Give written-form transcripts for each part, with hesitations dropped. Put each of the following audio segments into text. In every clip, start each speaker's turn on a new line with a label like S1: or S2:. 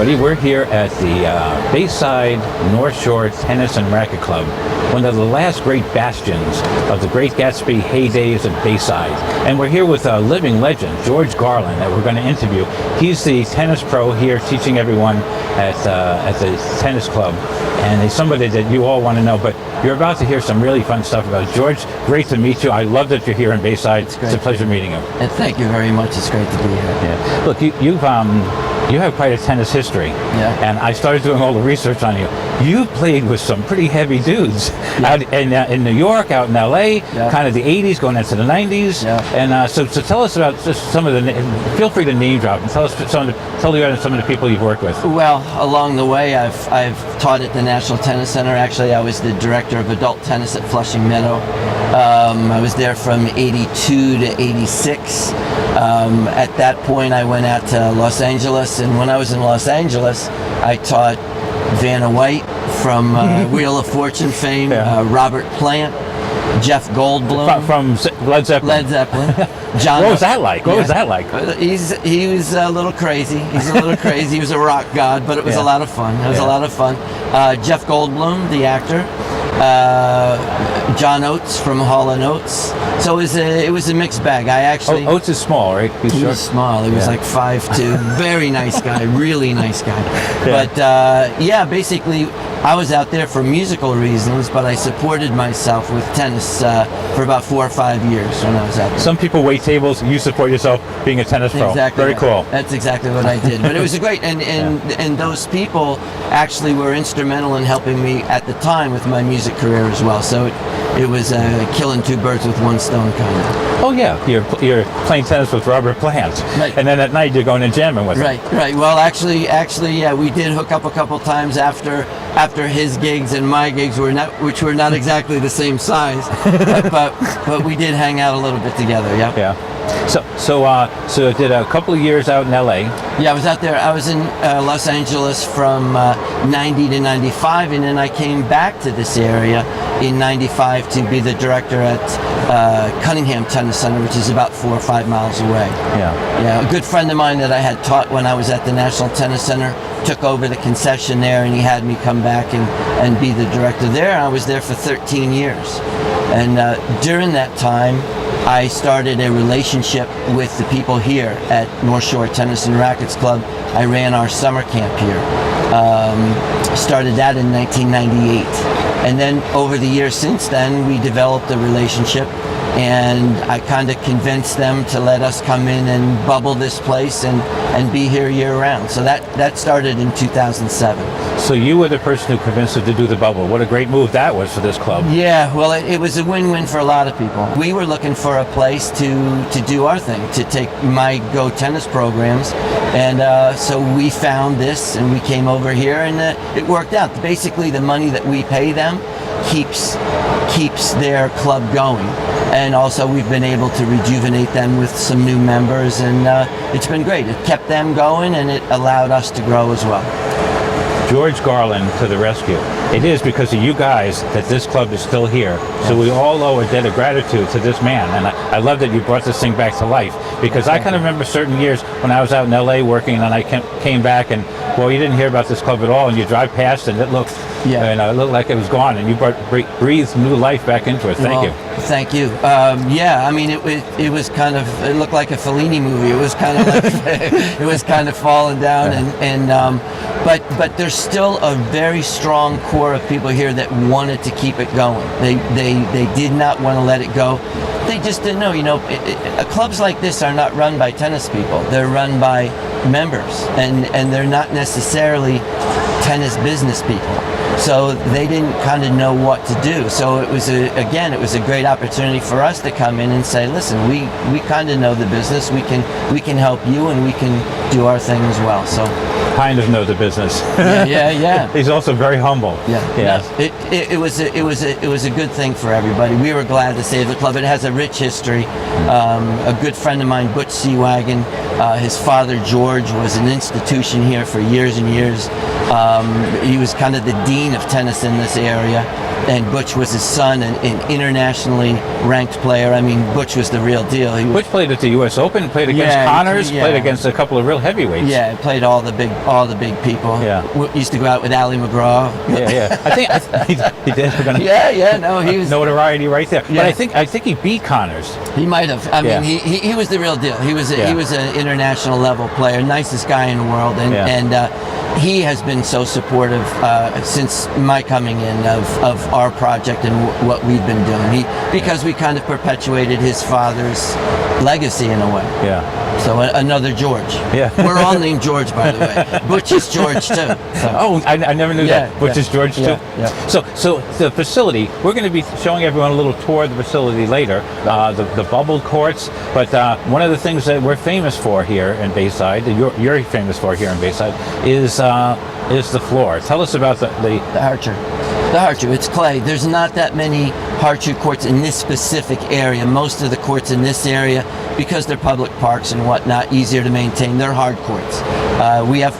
S1: everybody. We're here at the Bayside North Shore Tennis and Racquet Club, one of the last great bastions of the Great Gatsby heydays of Bayside. And we're here with a living legend, George Garland, that we're going to interview. He's the tennis pro here teaching everyone at the tennis club. And he's somebody that you all want to know, but you're about to hear some really fun stuff about George. Great to meet you. I love that you're here in Bayside. It's a pleasure meeting you.
S2: And thank you very much. It's great to be here.
S1: Yeah. Look, you have quite a tennis history.
S2: Yeah.
S1: And I started doing all the research on you. You played with some pretty heavy dudes out in New York, out in LA, kind of the 80s going into the 90s.
S2: Yeah.
S1: And so tell us about just some of the, feel free to name drop and tell us some of the people you've worked with.
S2: Well, along the way, I've taught at the National Tennis Center. Actually, I was the director of adult tennis at Flushing Meadow. I was there from 82 to 86. At that point, I went out to Los Angeles, and when I was in Los Angeles, I taught Vanna White from Wheel of Fortune fame, Robert Plant, Jeff Goldblum
S1: from Led Zeppelin.
S2: John.
S1: What was that like? What was that like?
S2: He was a little crazy. He's a little crazy. He was a rock god, but it was a lot of fun. It was a lot of fun. Jeff Goldblum, the actor. John Oates from Hall & Oates. So it was a mixed bag. I actually
S1: Oates is small, right?
S2: He was small. He was like 5'2". Very nice guy. Really nice guy. But basically I was out there for musical reasons, but I supported myself with tennis for about 4 or 5 years when I was out there.
S1: Some people wait tables. You support yourself being a tennis pro.
S2: Exactly.
S1: Very cool.
S2: That's exactly what I did. But it was a great, and those people actually were instrumental in helping me at the time with my music career as well. So it was killing 2 birds with 1 stone kind of.
S1: Oh yeah, you're playing tennis with Robert Plant, and then at night you're going and jamming with him.
S2: Right. Well, actually, yeah, we did hook up a couple times after his gigs and my gigs which were not exactly the same size, but we did hang out a little bit together. Yeah.
S1: So I did a couple of years out in LA.
S2: Yeah, I was out there. I was in Los Angeles from 90 to 95, and then I came back to this area in 95 to be the director at Cunningham Tennis Center, which is about 4 or 5 miles away. Yeah. A good friend of mine that I had taught when I was at the National Tennis Center took over the concession there, and he had me come back and be the director there. I was there for 13 years, and during that time, I started a relationship with the people here at North Shore Tennis and Rackets Club. I ran our summer camp here. Started that in 1998. And then over the years since then, we developed a relationship, and I kind of convinced them to let us come in and bubble this place and be here year round. So that started in 2007.
S1: So you were the person who convinced them to do the bubble. What a great move that was for this club.
S2: Yeah, well, it was a win-win for a lot of people. We were looking for a place to do our thing, to take my Go tennis programs, and so we found this, and we came over here, and it worked out. Basically, the money that we pay them keeps their club going, and also we've been able to rejuvenate them with some new members, and it's been great. It kept them going, and it allowed us to grow as well.
S1: George Garland to the rescue. It is because of you guys that this club is still here. So we all owe a debt of gratitude to this man. And I love that you brought this thing back to life, because I kind of remember certain years when I was out in LA working, and then I came back, and well, you didn't hear about this club at all, and you drive past and it looked it looked like it was gone, and you breathed new life back into it. Thank you.
S2: Thank you. I mean, it was kind of, it looked like a Fellini movie. It was kind of like it was kind of falling down, but there's still a very strong core of people here that wanted to keep it going. They did not want to let it go. They just didn't know. Clubs like this are not run by tennis people. They're run by members, and they're not necessarily tennis business people. So they didn't kind of know what to do. So it was a great opportunity for us to come in and say, listen, we kind of know the business. We can help you, and we can do our thing as well. So
S1: kind of know the business.
S2: Yeah.
S1: He's also very humble.
S2: Yeah. It was a good thing for everybody. We were glad to save the club. It has a rich history. A good friend of mine, Butch Seawagon, his father George was an institution here for years and years. He was kind of the dean of tennis in this area. and Butch was his son, and an internationally ranked player. I mean, Butch was the real deal. He was,
S1: Butch played at the U.S. Open, played against Connors, played against a couple of real heavyweights.
S2: Yeah, played all the big people.
S1: Yeah.
S2: Used to go out with Ali McGraw.
S1: Yeah. I think he did. We're gonna
S2: No, he was
S1: notoriety right there.
S2: Yeah.
S1: But I think he beat Connors.
S2: He might have. I mean, he was the real deal. He was an international level player, nicest guy in the world, and he has been so supportive since my coming in of our project and what we've been doing. Because we kind of perpetuated his father's legacy in a way.
S1: Yeah.
S2: So another George.
S1: Yeah.
S2: We're all named George, by the way. Butch is George too. So.
S1: Oh, I never knew that. Butch is George too.
S2: Yeah.
S1: So the facility, we're going to be showing everyone a little tour of the facility later. The bubble courts, but one of the things that we're famous for here in Bayside, that you're famous for here in Bayside, is the floor. Tell us about the
S2: Harcher. The Harcher, it's clay. There's not that many Harcher courts in this specific area. Most of the courts in this area, because they're public parks and whatnot, easier to maintain, they're hard courts. We have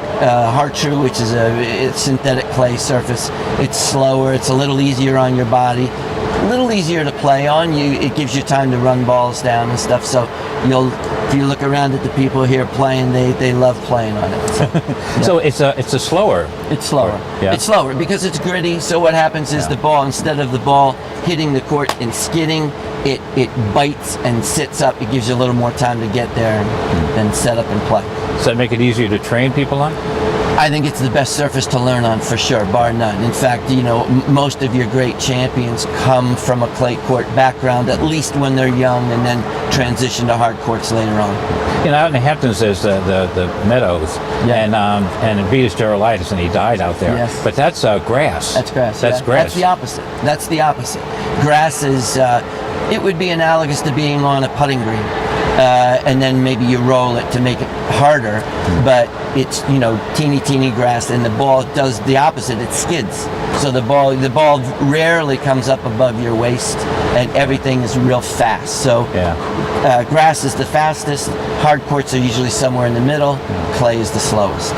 S2: Harcher, which is a synthetic clay surface. It's slower, it's a little easier on your body, a little easier to play on. It gives you time to run balls down and stuff, so if you look around at the people here playing, they love playing on it. So,
S1: So it's a slower.
S2: it's slower.
S1: Yeah.
S2: It's slower because it's gritty. So what happens is the ball, instead of the ball hitting the court and skidding, it bites and sits up. It gives you a little more time to get there and then set up and play.
S1: Does that make it easier to train people on?
S2: I think it's the best surface to learn on for sure, bar none. In fact, most of your great champions come from a clay court background, at least when they're young, and then transition to hard courts later on.
S1: Out in the Hamptons, there's the Meadows, and Vitas Gerolitis, and he died out there.
S2: Yes.
S1: But that's grass.
S2: That's grass.
S1: That's grass.
S2: That's the opposite. Grass is, it would be analogous to being on a putting green. And then maybe you roll it to make it harder, but it's teeny grass, and the ball does the opposite. It skids, so the ball rarely comes up above your waist, and everything is real fast. So grass is the fastest. Hard courts are usually somewhere in the middle. Clay is the slowest.